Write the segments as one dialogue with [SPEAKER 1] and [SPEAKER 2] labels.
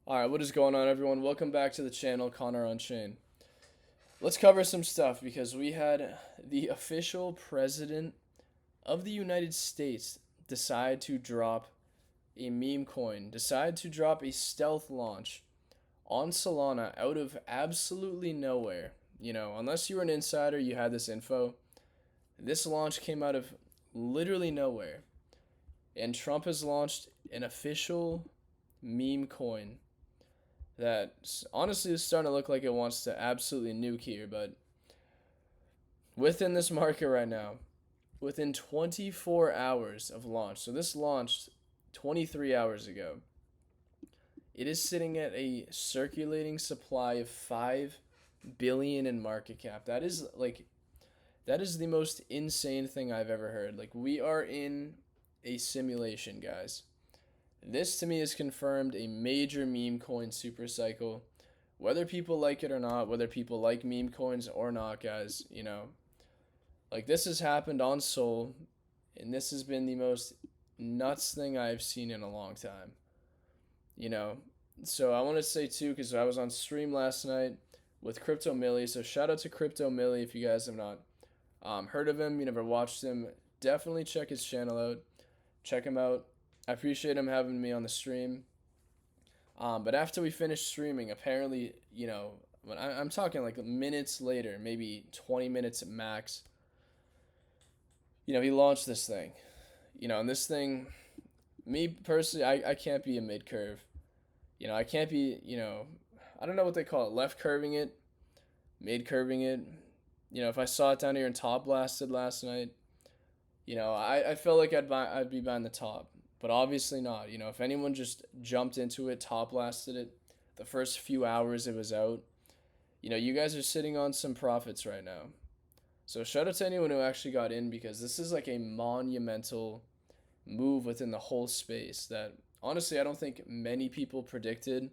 [SPEAKER 1] Alright, what is going on, everyone? Welcome back to the channel, Connor Unchained. Let's cover some stuff because we had the official president of the United States decide to drop a meme coin, decide to drop a stealth launch on Solana out of absolutely nowhere. Unless you were an insider, you had this info. This launch came out of literally nowhere. And Trump has launched an official meme coin that honestly is starting to look like it wants to absolutely nuke here. But within this market right now, within 24 hours of launch, so this launched 23 hours ago, it is sitting at a circulating supply of 5 billion in market cap. That is the most insane thing I've ever heard. Like, we are in a simulation, guys. This to me is confirmed a major meme coin super cycle. Whether people like it or not, whether people like meme coins or not, guys, like, this has happened on Sol, and this has been the most nuts thing I've seen in a long time. You know, so I want to say too, because I was on stream last night with Crypto Millie. So shout out to Crypto Millie if you guys have not heard of him, you never watched him. Definitely check his channel out. Check him out. I appreciate him having me on the stream. But after we finished streaming, apparently, when I'm talking like minutes later, maybe 20 minutes at max, he launched this thing. And this thing, me personally, I can't be a mid curve. I can't be, I don't know what they call it, left curving it, mid curving it. If I saw it down here and top blasted last night, I felt like I'd be buying the top. But obviously not. If anyone just jumped into it, top blasted it, the first few hours it was out, you guys are sitting on some profits right now. So shout out to anyone who actually got in, because this is like a monumental move within the whole space that honestly I don't think many people predicted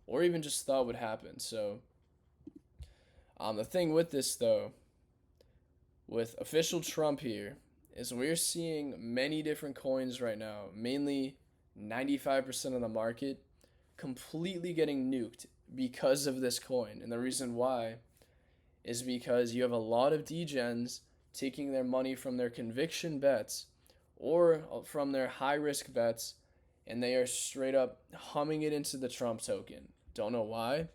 [SPEAKER 1] or even just thought would happen. So the thing with this though, with official Trump here, is we're seeing many different coins right now, mainly 95% of the market, completely getting nuked because of this coin. And the reason why is because you have a lot of degens taking their money from their conviction bets or from their high risk bets, and they are straight up humming it into the Trump token. Don't know why.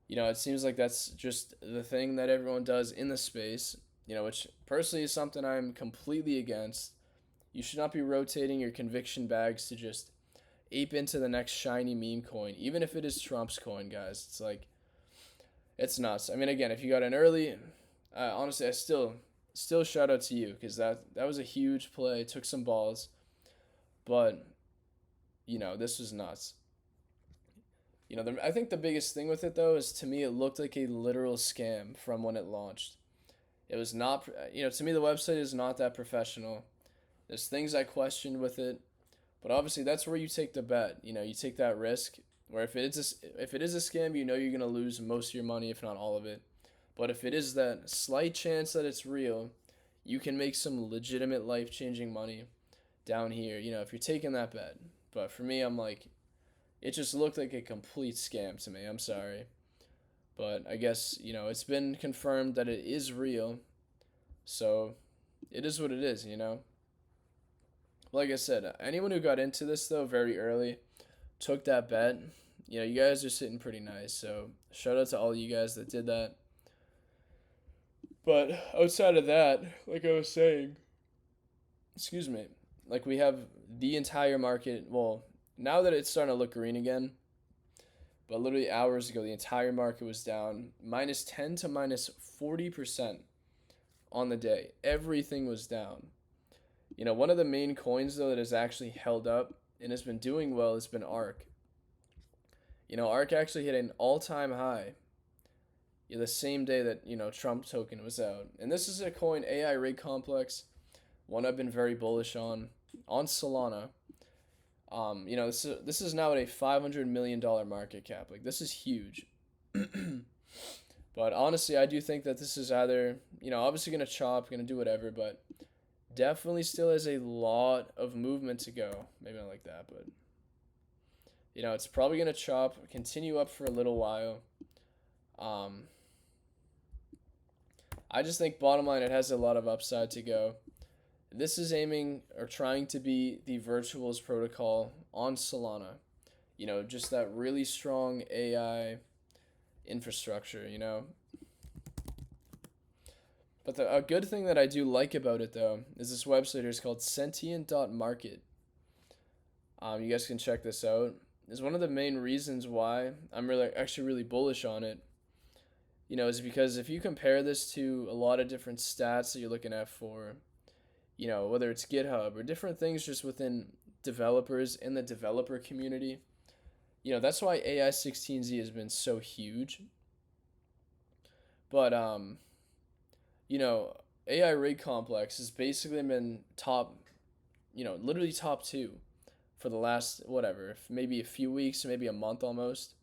[SPEAKER 1] It seems like that's just the thing that everyone does in the space, which personally is something I'm completely against. You should not be rotating your conviction bags to just ape into the next shiny meme coin, even if it is Trump's coin, guys. It's like, it's nuts. I mean, again, if you got in early, honestly, I still shout out to you, because that was a huge play. It took some balls, but this was nuts. I think the biggest thing with it though is, to me, it looked like a literal scam from when it launched. It was not, to me, the website is not that professional. There's things I questioned with it, but obviously that's where you take the bet. You take that risk. Where if it is a scam, you're gonna lose most of your money, if not all of it. But if it is that slight chance that it's real, you can make some legitimate life-changing money down here. If you're taking that bet. But for me, I'm like, it just looked like a complete scam to me. I'm sorry. But I guess, it's been confirmed that it is real. So it is what it is. Like I said, anyone who got into this, though, very early, took that bet, you guys are sitting pretty nice. So shout out to all you guys that did that. But outside of that, like I was saying, excuse me, like, we have the entire market. Well, now that it's starting to look green again, but literally hours ago, the entire market was down minus 10 to minus 40% on the day. Everything was down. One of the main coins, though, that has actually held up and has been doing well has been ARK. ARK actually hit an all-time high the same day that, Trump token was out. And this is a coin, AI Rig Complex, one I've been very bullish on Solana. This is now at a $500 million market cap. Like, this is huge. But honestly, I do think that this is either, obviously going to chop, going to do whatever, but definitely still has a lot of movement to go. Maybe not like that, but It's probably gonna continue up for a little while. Um, I just think bottom line, it has a lot of upside to go. This is aiming or trying to be the virtuals protocol on Solana. Just that really strong AI infrastructure. But a good thing that I do like about it though is this website here is called sentient.market. You guys can check this out. It's one of the main reasons why I'm really bullish on it. Is because if you compare this to a lot of different stats that you're looking at for, whether it's GitHub or different things just within developers in the developer community, that's why AI 16Z has been so huge. But AI Rig Complex has basically been top, literally top two for the last whatever, maybe a few weeks, maybe a month almost.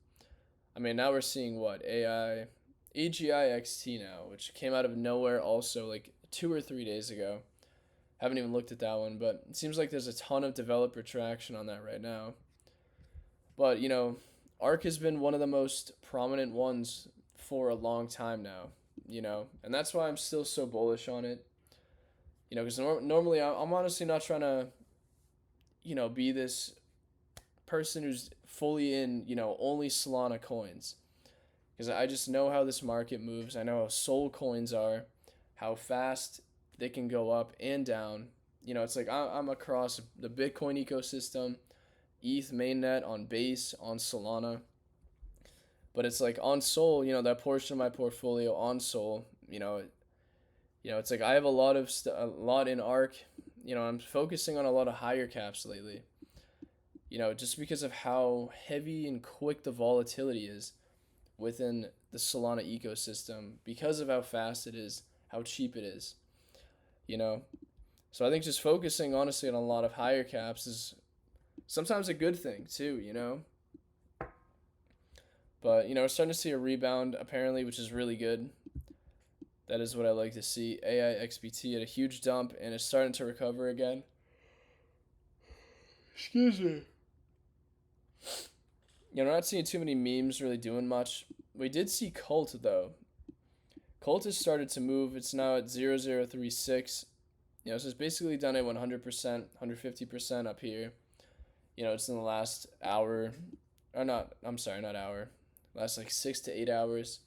[SPEAKER 1] I mean, now we're seeing what AGI XT now, which came out of nowhere also like 2 or 3 days ago. Haven't even looked at that one, but it seems like there's a ton of developer traction on that right now. But ARK has been one of the most prominent ones for a long time now. And that's why I'm still so bullish on it. Because normally I'm honestly not trying to, be this person who's fully in, only Solana coins. Because I just know how this market moves. I know how Sol coins are, how fast they can go up and down. It's like I'm across the Bitcoin ecosystem, ETH mainnet, on Base, on Solana. But it's like on Sol, that portion of my portfolio on Sol, it's like I have a lot in ARK. I'm focusing on a lot of higher caps lately. Just because of how heavy and quick the volatility is within the Solana ecosystem, because of how fast it is, how cheap it is. So I think just focusing honestly on a lot of higher caps is sometimes a good thing too. But we're starting to see a rebound apparently, which is really good. That is what I like to see. AI XBT had a huge dump and it's starting to recover again. Excuse me. We're not seeing too many memes really doing much. We did see Cult though. Cult has started to move. It's now at 0036. So it's basically done at 100%, 150% up here. It's in the last hour, or not, I'm sorry, not hour. Last like 6 to 8 hours.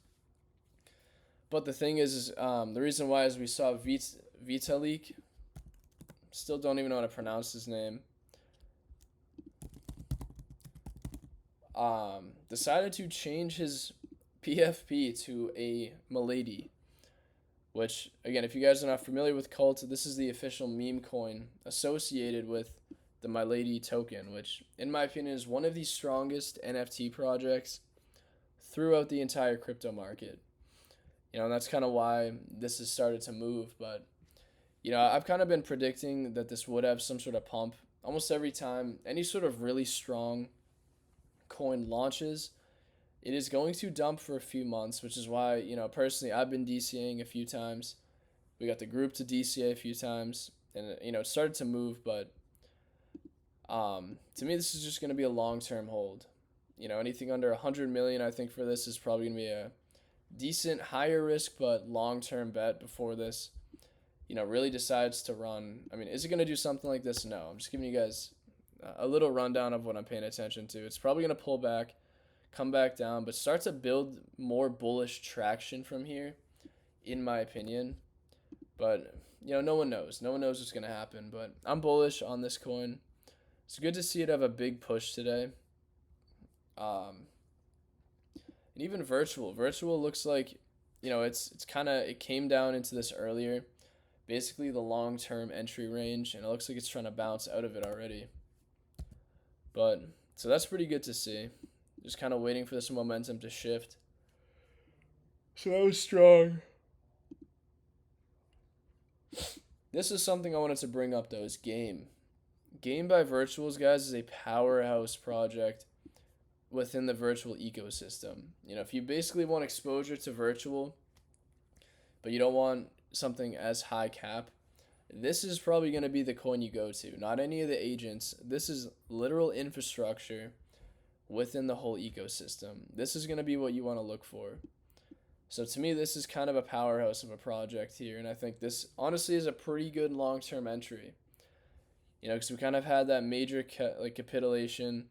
[SPEAKER 1] But the thing is the reason why is we saw Vitalik, still don't even know how to pronounce his name, decided to change his PFP to a Milady. Which, again, if you guys are not familiar with Cult, this is the official meme coin associated with the Milady token, which, in my opinion, is one of the strongest NFT projects throughout the entire crypto market. And that's kind of why this has started to move. But, I've kind of been predicting that this would have some sort of pump. Almost every time any sort of really strong coin launches, it is going to dump for a few months, which is why, personally, I've been DCAing a few times. We got the group to DCA a few times, and, it started to move, but to me, this is just going to be a long-term hold. Anything under 100 million, I think, for this is probably going to be a decent, higher risk, but long-term bet before this, really decides to run. I mean, is it going to do something like this? No. I'm just giving you guys a little rundown of what I'm paying attention to. It's probably going to pull back, come back down, but start to build more bullish traction from here, in my opinion. But, no one knows. No one knows what's going to happen, but I'm bullish on this coin. It's good to see it have a big push today. And even virtual looks like, it came down into this earlier, basically the long-term entry range, and it looks like it's trying to bounce out of it already. But, so that's pretty good to see. Just kind of waiting for this momentum to shift. So that was strong. This is something I wanted to bring up though, is Game. Game by Virtuals, guys, is a powerhouse project within the virtual ecosystem. If you basically want exposure to virtual, but you don't want something as high cap, this is probably going to be the coin you go to. Not any of the agents. This is literal infrastructure within the whole ecosystem. This is going to be what you want to look for. So to me, this is kind of a powerhouse of a project here, and I think this honestly is a pretty good long-term entry. Because we kind of had that major capitulation,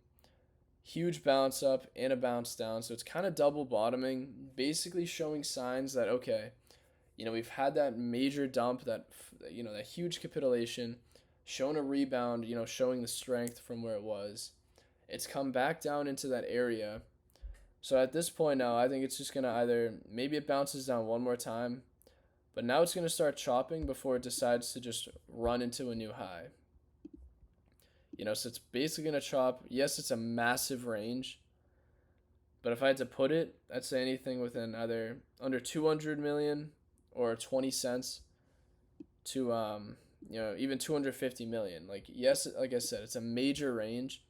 [SPEAKER 1] huge bounce up and a bounce down, so it's kind of double bottoming, basically showing signs that okay, we've had that major dump, that that huge capitulation, shown a rebound, showing the strength from where it was. It's come back down into that area. So at this point now, I think it's just going to either, maybe it bounces down one more time, but now it's going to start chopping before it decides to just run into a new high. So it's basically going to chop. Yes, it's a massive range, but if I had to put it, I'd say anything within either under 200 million or 20 cents to, even 250 million. Yes, like I said, it's a major range.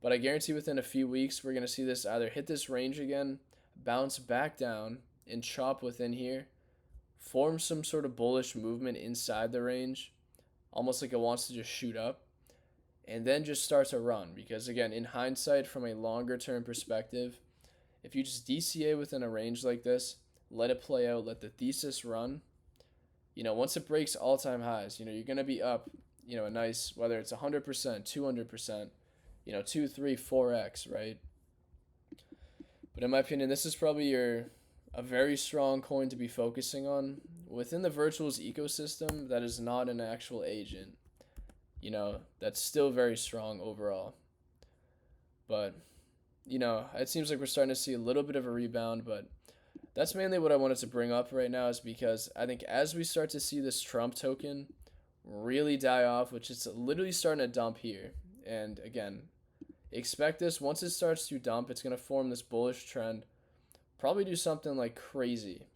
[SPEAKER 1] But I guarantee within a few weeks, we're going to see this either hit this range again, bounce back down, and chop within here, form some sort of bullish movement inside the range, almost like it wants to just shoot up, and then just start to run. Because again, in hindsight, from a longer term perspective, if you just DCA within a range like this, let it play out, let the thesis run, once it breaks all-time highs, you're going to be up, a nice, whether it's 100%, 200%, 2, 3, 4x, right? But in my opinion, this is probably a very strong coin to be focusing on within the virtuals ecosystem that is not an actual agent. That's still very strong overall. But, it seems like we're starting to see a little bit of a rebound, but that's mainly what I wanted to bring up right now, is because I think as we start to see this Trump token really die off, which is literally starting to dump here, and again, expect this, once it starts to dump, it's going to form this bullish trend, probably do something like crazy.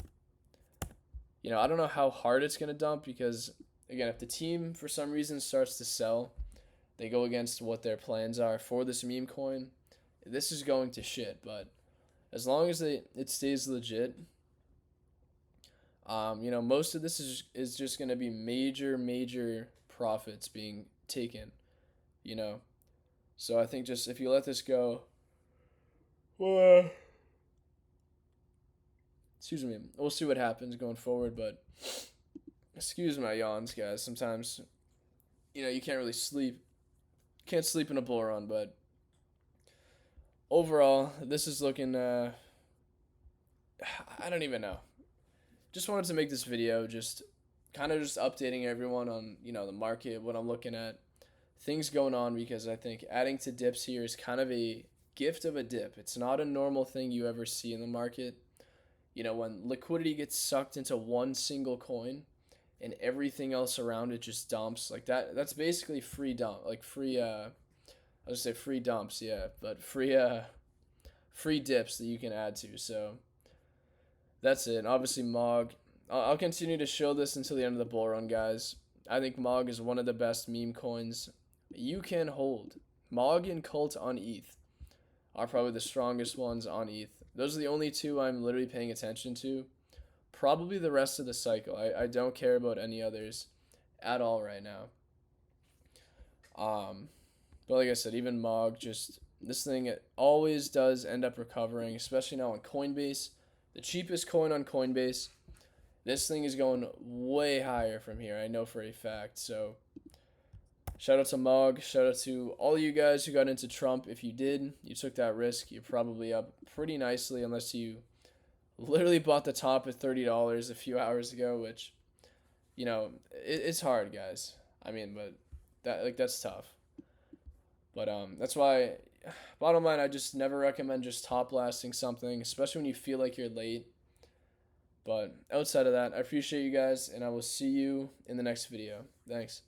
[SPEAKER 1] I don't know how hard it's going to dump, because again, if the team for some reason starts to sell, they go against what their plans are for this meme coin, this is going to shit. But as long as it stays legit, most of this is just going to be major profits being taken, So I think just if you let this go, well, excuse me, we'll see what happens going forward. But excuse my yawns, guys. Sometimes, you can't really sleep. Can't sleep in a bull run, but overall, this is looking, I don't even know. Just wanted to make this video, just kind of just updating everyone on, the market, what I'm looking at, things going on, because I think adding to dips here is kind of a gift of a dip. It's not a normal thing you ever see in the market. When liquidity gets sucked into one single coin and everything else around it just dumps, like that's basically free dump, like free, I was gonna say free dumps, yeah, but free dips that you can add to. So that's it. And obviously MOG, I'll continue to show this until the end of the bull run, guys. I think MOG is one of the best meme coins you can hold. MOG and Cult on ETH are probably the strongest ones on ETH. Those are the only two I'm literally paying attention to. Probably the rest of the cycle. I don't care about any others at all right now. But like I said, even MOG, just this thing, it always does end up recovering, especially now on Coinbase. The cheapest coin on Coinbase. This thing is going way higher from here, I know for a fact. So shout out to MOG. Shout out to all you guys who got into Trump. If you did, you took that risk. You're probably up pretty nicely, unless you literally bought the top at $30 a few hours ago, which, it's hard, guys. I mean, but that's tough. But that's why, bottom line, I just never recommend just top lasting something, especially when you feel like you're late. But outside of that, I appreciate you guys, and I will see you in the next video. Thanks.